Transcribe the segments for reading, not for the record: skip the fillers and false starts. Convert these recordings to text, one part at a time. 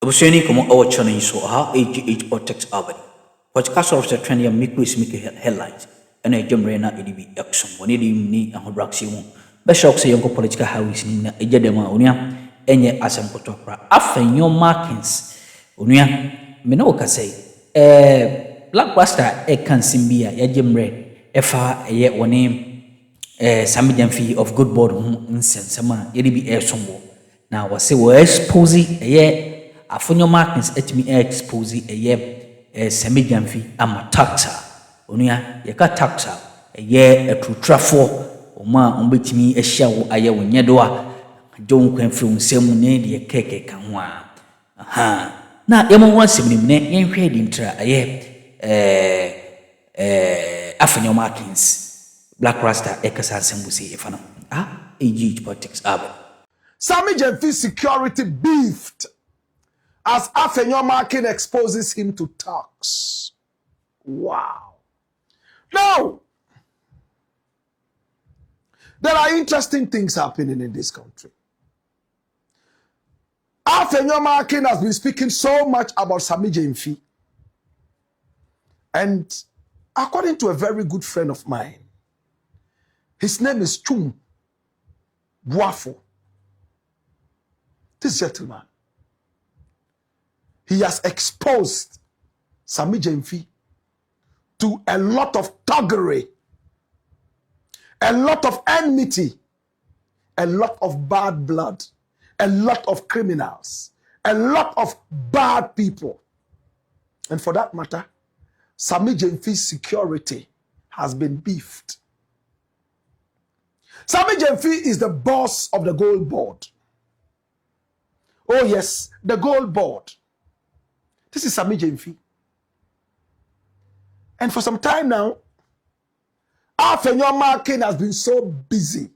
Abuseni como awachani so ha AGH Protect Albany. Podcast of the trend yam mikwis miki headlines. Ene jomrena edibi action. Wanidi ni ahobraxi mu. Beshok se yonko political house ni na ejedema unia enye asem kotokra. Afenyo Markins unia me no ka say Blackbuster can simbia ya jemre efa ye woni Sammy Gyamfi of good board nsensema edibi sombo. Now was say we expose Afenyo Markins etimi expose Sammy Gyamfi ama taxa onia yeka taxa etutrafo oma ombetimi ehia wo aye wo nyedo a jon kwan firi nsem ne de keke kan ho a na yemo wan semnim ne yenhwe di ntra Afenyo Markins Black Rasta ekasa sembusi efano AGH politics aba Sammy Gyamfi security beefed as Afenyo Markins exposes him to Thǔřs. Wow. Now, there are interesting things happening in this country. Afenyo Markins has been speaking so much about Sammy Gyamfi. And according to a very good friend of mine, his name is Trǒublě. This gentleman, he has exposed Sammy Gyamfi to a lot of thuggery, a lot of enmity, a lot of bad blood, a lot of criminals, a lot of bad people. And for that matter, Sammy Gyamfi's security has been beefed. Sammy Gyamfi is the boss of the gold board. Oh yes, the gold board. This is Sammy Gyamfi. And for some time now, Afenyo Markins has been so busy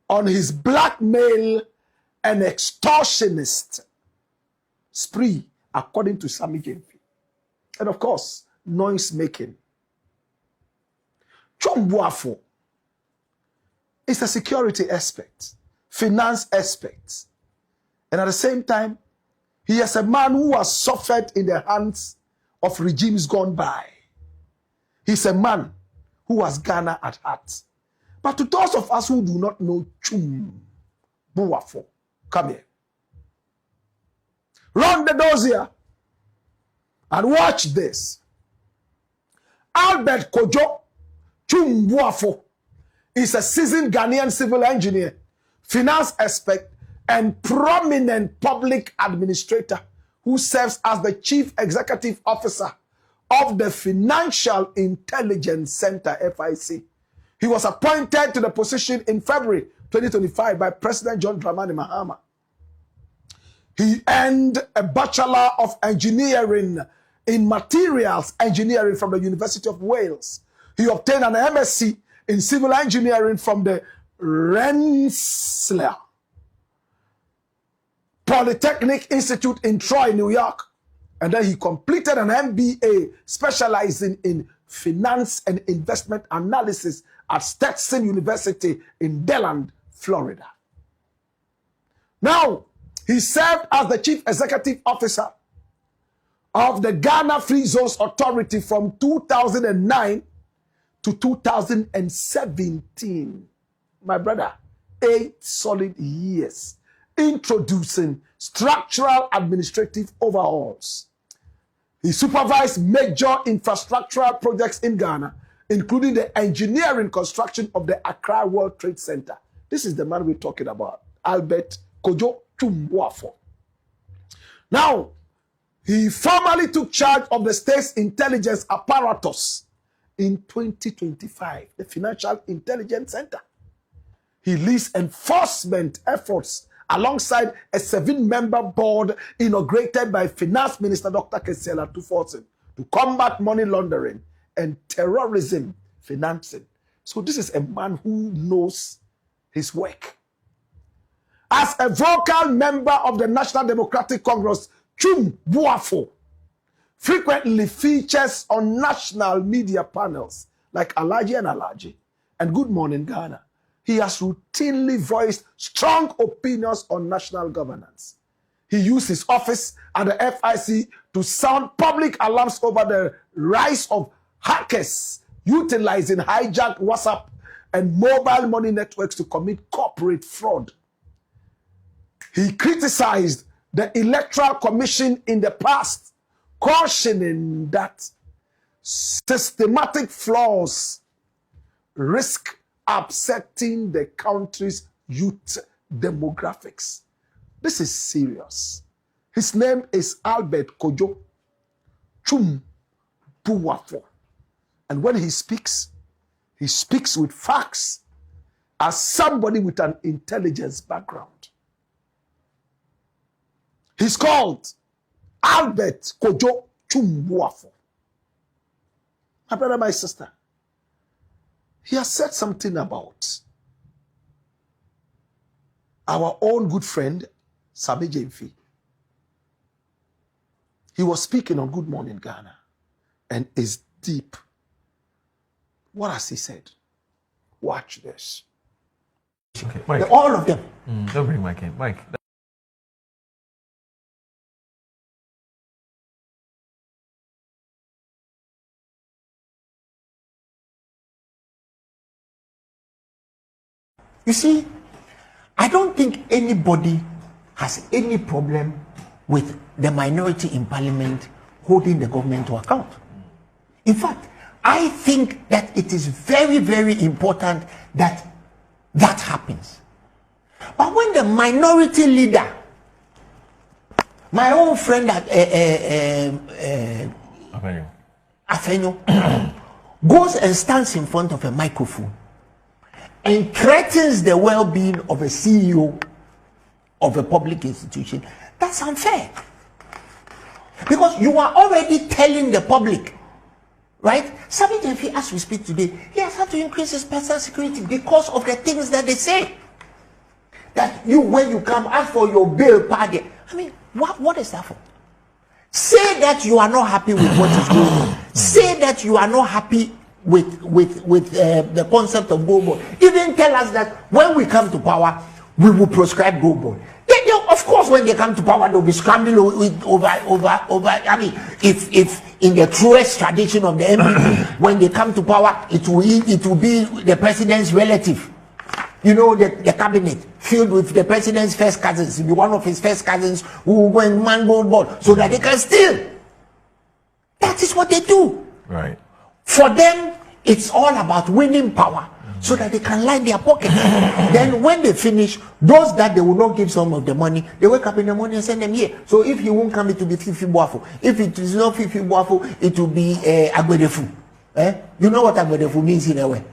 on his blackmail and extortionist spree, according to Sammy Gyamfi. And of course, noise making. Trǒublě is a security aspect, finance aspect. And at the same time, he is a man who has suffered in the hands of regimes gone by. He's a man who has Ghana at heart. But to those of us who do not know Trǒublě, come here. Run the doors here and watch this. Albert Kojo Trǒublě is a seasoned Ghanaian civil engineer, finance expert, and prominent public administrator who serves as the chief executive officer of the Financial Intelligence Center, FIC. He was appointed to the position in February 2025 by President John Dramani Mahama. He earned a Bachelor of Engineering in Materials Engineering from the University of Wales. He obtained an MSc in Civil Engineering from the Rensselaer Polytechnic Institute in Troy, New York. And then he completed an MBA specializing in finance and investment analysis at Stetson University in Delland, Florida. Now, he served as the chief executive officer of the Ghana Free Zones Authority from 2009 to 2017. My brother, 8 solid years. Introducing structural administrative overhauls. He supervised major infrastructural projects in Ghana, including the engineering construction of the Accra World Trade Center. This is the man we're talking about, Albert Kojo Trǒublě. Now, he formally took charge of the state's intelligence apparatus in 2025, the Financial Intelligence Center. He leads enforcement efforts alongside a 7-member board inaugurated by Finance Minister Dr. Thǔřs to combat money laundering and terrorism financing. So this is a man who knows his work. As a vocal member of the National Democratic Congress, Trǒublě frequently features on national media panels like Alaji and Alaji and Good Morning Ghana. He has routinely voiced strong opinions on national governance. he used his office at the FIC to sound public alarms over the rise of hackers utilizing hijacked WhatsApp and mobile money networks to commit corporate fraud. He criticized the Electoral Commission in the past, cautioning that systematic flaws risk upsetting the country's youth demographics. This is serious. His name is Albert Kojo Chumbuafo. And when he speaks with facts as somebody with an intelligence background. He's called Albert Kojo Chumbuafo. My brother, my sister, he has said something about our own good friend, Sammy Gyamfi. He was speaking on Good Morning Ghana and is deep. What has he said? Watch this. Okay, Mike. All of them. Don't bring Mike in. Mike. You see, I don't think anybody has any problem with the minority in parliament holding the government to account. In fact, I think that it is very, very important that that happens. But when the minority leader, my own friend at Afenyo, goes and stands in front of a microphone and threatens the well-being of a CEO of a public institution, that's unfair. Because you are already telling the public, right? Sammy Gyamfi, as we speak today, he has had to increase his personal security because of the things that they say. That you, when you come, ask for your bail party. I mean, what is that for? Say that you are not happy with what is going on. Say that you are not happy with the concept of gold bond. Even tell us that when we come to power, we will prescribe gold bond. Of course, when they come to power, they'll be scrambling over. I mean, if in the truest tradition of the MPP, when they come to power, it will be the president's relative. You know, the cabinet filled with the president's first cousins. It will be one of his first cousins who will go and man gold bond so that they can steal. That is what they do. Right. For them, it's all about winning power so that they can line their pockets. Then when they finish, those that they will not give some of the money, they wake up in the morning and send them here. So if he won't come, it will be Fifi Boafo. If it is not Fifi Boafo, it will be Agbedefu. You know what Agbedefu means in a way,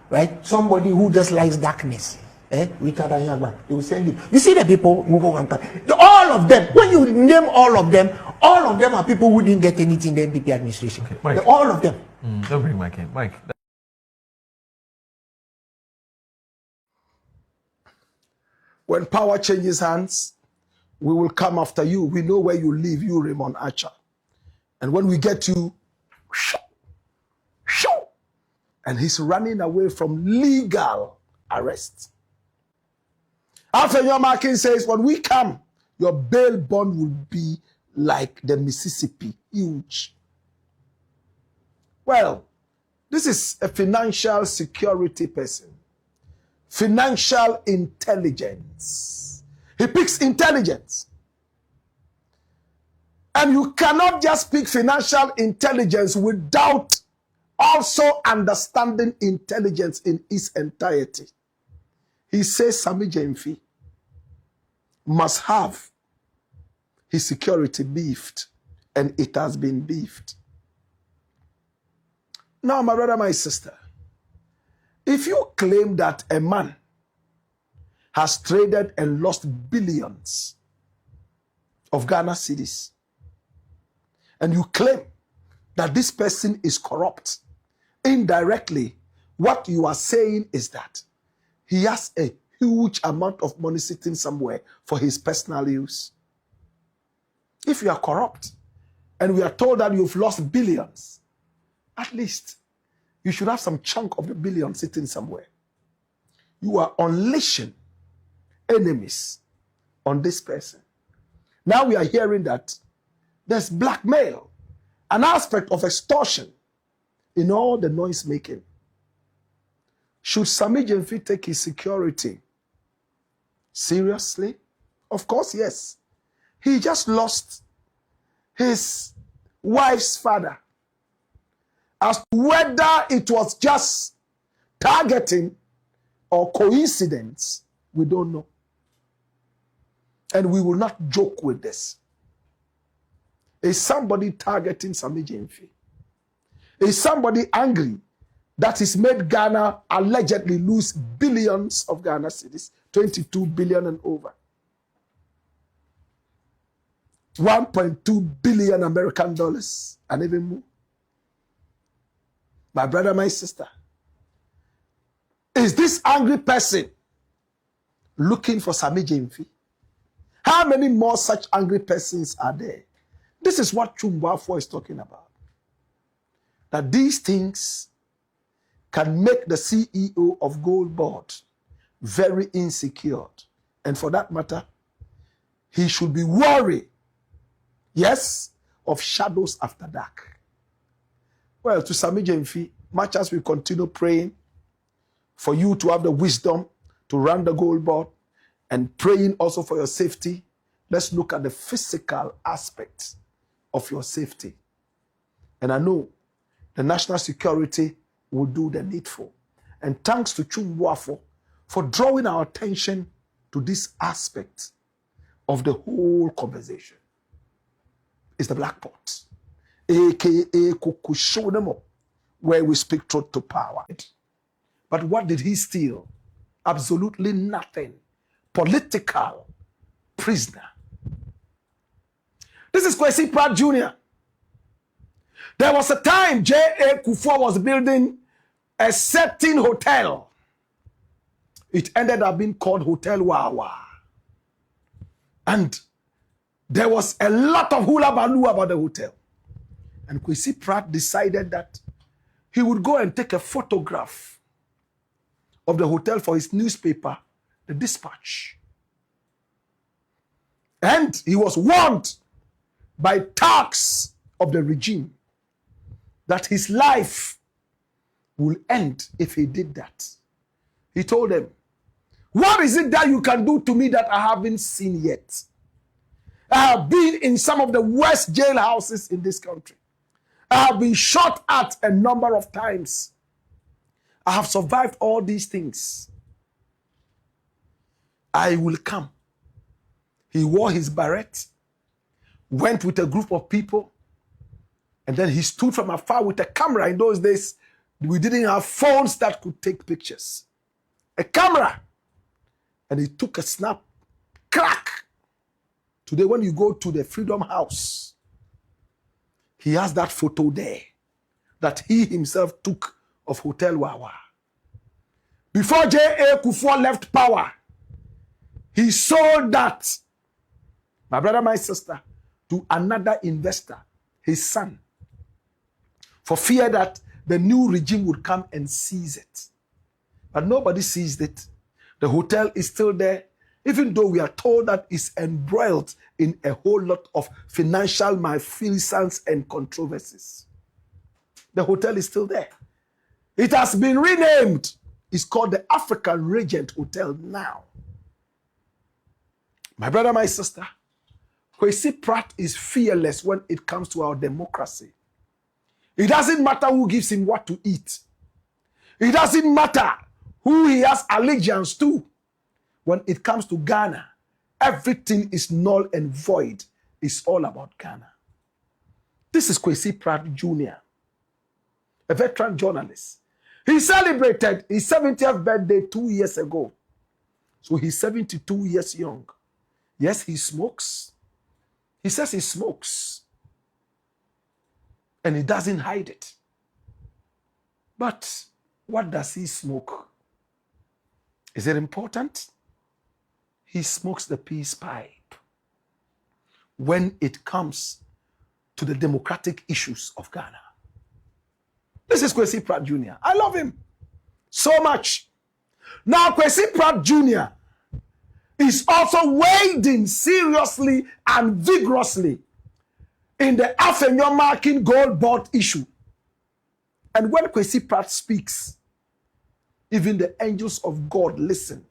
right? Somebody who just likes darkness. They will send you. You see the people who go and come. All of them, when you name all of them are people who didn't get anything in the MPP administration. Okay, Mike. All of them. Don't bring Mike in. Mike. When power changes hands, we will come after you. We know where you live, you Raymond Archer. And when we get you, and he's running away from legal arrest. Afenyo Markins says, when we come, your bail bond will be like the Mississippi, huge. Well, this is a financial security person. Financial intelligence. He picks intelligence. And you cannot just pick financial intelligence without also understanding intelligence in its entirety. He says Sammy Gyamfi must have his security beefed, and it has been beefed. Now, my brother, my sister, if you claim that a man has traded and lost billions of Ghana cedis, and you claim that this person is corrupt, indirectly, what you are saying is that he has a huge amount of money sitting somewhere for his personal use. If you are corrupt, and we are told that you've lost billions, at least you should have some chunk of the billion sitting somewhere. You are unleashing enemies on this person. Now we are hearing that there's blackmail, an aspect of extortion in all the noise making. Should Sammy Gyamfi take his security seriously? Of course, yes. He just lost his wife's father. As to whether it was just targeting or coincidence, we don't know. And we will not joke with this. Is somebody targeting Sammy Gyamfi? Is somebody angry that has made Ghana allegedly lose billions of Ghana cedis, 22 billion and over? 1.2 billion American dollars and even more. My brother, my sister, is this angry person looking for Sammy Gyamfi? How many more such angry persons are there? This is what Thǔřs is talking about. That these things can make the CEO of Gold Board very insecure. And for that matter, he should be worried, yes, of shadows after dark. Well, to Sammy Gyamfi, much as we continue praying for you to have the wisdom to run the Gold Board and praying also for your safety, let's look at the physical aspect of your safety. And I know the national security will do the needful. And thanks to Thǔřs for drawing our attention to this aspect of the whole conversation. It's the black pot, aka Kukushodemo, where we speak truth to power. But what did he steal? Absolutely nothing. Political prisoner. This is Kwesi Pratt Jr. There was a time J.A. Kufuor was building a certain hotel. It ended up being called Hotel Wawa. And there was a lot of hula baloo about the hotel. And Kwesi Pratt decided that he would go and take a photograph of the hotel for his newspaper, The Dispatch. And he was warned by thugs of the regime that his life will end if he did that. He told them, what is it that you can do to me that I haven't seen yet? I have been in some of the worst jailhouses in this country. I have been shot at a number of times. I have survived all these things. I will come. He wore his beret, went with a group of people, and then he stood from afar with a camera. In those days, we didn't have phones that could take pictures. A camera. And he took a snap. Crack! Today, when you go to the Freedom House, he has that photo there that he himself took of Hotel Wawa. Before J.A. Kufuor left power, he sold that, my brother, my sister, to another investor, his son, for fear that the new regime would come and seize it. But nobody seized it. The hotel is still there, even though we are told that it's embroiled in a whole lot of financial malfeasance and controversies. The hotel is still there. It has been renamed. It's called the African Regent Hotel now. My brother, my sister, Kwesi Pratt is fearless when it comes to our democracy. It doesn't matter who gives him what to eat. It doesn't matter who he has allegiance to. When it comes to Ghana, everything is null and void. It's all about Ghana. This is Kwesi Pratt Jr., a veteran journalist. He celebrated his 70th birthday 2 years ago. So he's 72 years young. Yes, he smokes. He says he smokes. And he doesn't hide it. But what does he smoke? Is it important? He smokes the peace pipe when it comes to the democratic issues of Ghana. This is Kwesi Pratt Jr. I love him so much. Now, Kwesi Pratt Jr. is also wading seriously and vigorously in the Afenyo Markin gold board issue. And when Kwesi Pratt speaks, even the angels of God listen.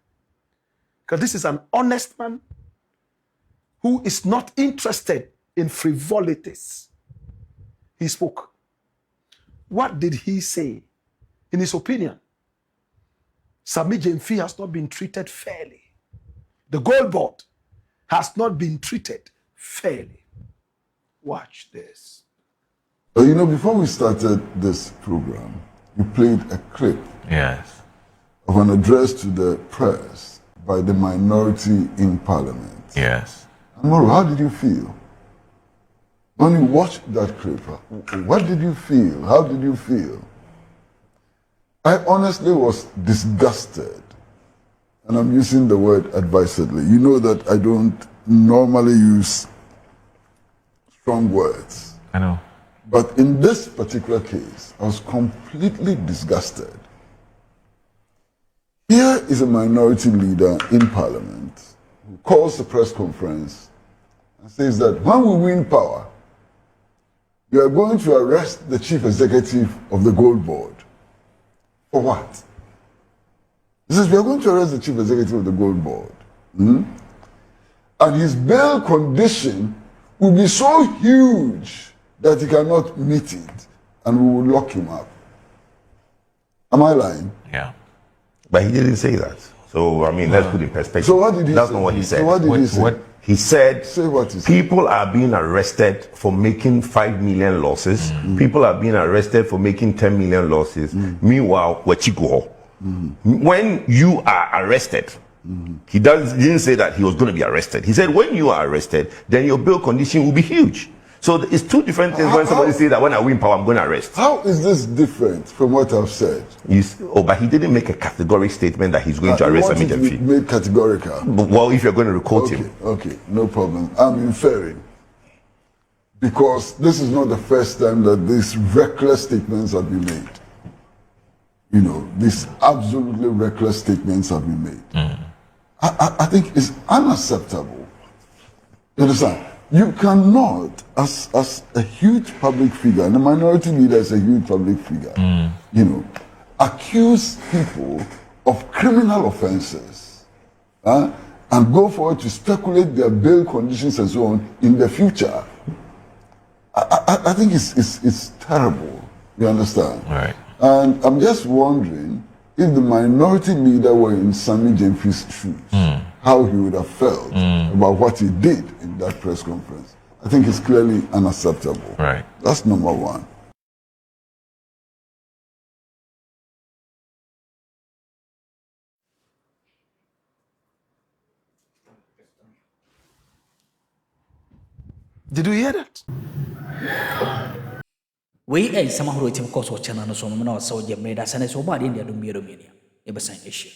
Because this is an honest man who is not interested in frivolities. He spoke. What did he say? In his opinion, Sammy Gyamfi has not been treated fairly. The gold board has not been treated fairly. Watch this. You know, before we started this program, you played a clip Yes. of an address to the press by the minority in Parliament. Yes. And Moro, how did you feel? When you watched that clip, what did you feel? How did you feel? I honestly was disgusted. And I'm using the word advisedly. You know that I don't normally use strong words. I know. But in this particular case, I was completely disgusted. Here is a minority leader in Parliament who calls a press conference and says that when we win power, we are going to arrest the chief executive of the gold board. For what? He says we are going to arrest the chief executive of the gold board. And his bail condition will be so huge that he cannot meet it, and we will lock him up. Am I lying? Yeah. But he didn't say that. So, I mean, let's put it in perspective. So what did he That's say? not what he said. So what did he say? He said, Say what he said. people are being arrested for making 5 million losses. People are being arrested for making 10 million losses. Meanwhile, Wachiko, when you are arrested, he didn't say that he was going to be arrested. He said, when you are arrested, then your bail condition will be huge. So it's two different things when somebody says that when I win power, I'm going to arrest. How is this different from what I've said? But he didn't make a categorical statement that he's going to arrest Sammy Gyamfi. Made categorical. Well, if you're going to quote him. Okay, no problem. I'm inferring. Because this is not the first time that these reckless statements have been made. You know, these absolutely reckless statements have been made. I think it's unacceptable. You understand? You cannot, as a huge public figure, and a minority leader is a huge public figure, you know, accuse people of criminal offenses and go forward to speculate their bail conditions and so on in the future. I think it's terrible. You understand? Right. And I'm just wondering if the minority leader were in Sammy Gyamfi's shoes, how he would have felt about what he did in that press conference. I think it's clearly unacceptable. Right. That's number one. Did you hear that? We ay sama huro itim koso chana no so no so je mreda sane so ba dia dum biero media e besan issue